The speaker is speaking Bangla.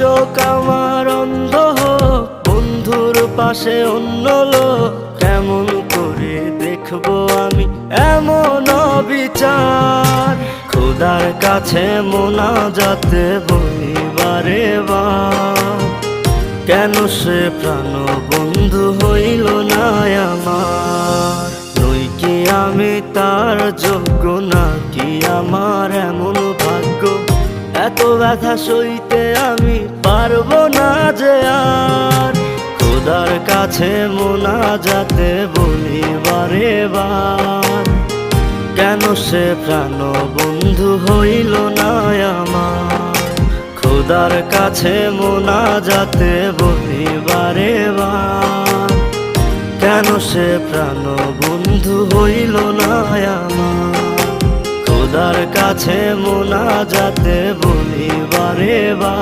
চোখ আমার অন্ধ হোক, বন্ধুর পাশে অন্য লোক, কেমন করে দেখবো আমি এমন অবিচার। খোদার কাছে মোনাজাতে বলি বারে বার, কেন সে প্রাণ বন্ধু হইল না আমার। নই কি আমি তার যোগ্য, নাকি আমার এমন ভাগ্য, এত ব্যথা সইতে আমি পারবো না যে আর। খোদার কাছে মোনাজাতে বলি বারে বার, কেন সে প্রাণ বন্ধু হইল না আমার। খোদার কাছে মোনাজাতে বলি বারে বার, কেন সে প্রাণ বন্ধু হইল না আমার। খোদার কাছে মোনাজাতে বলি বারে বার।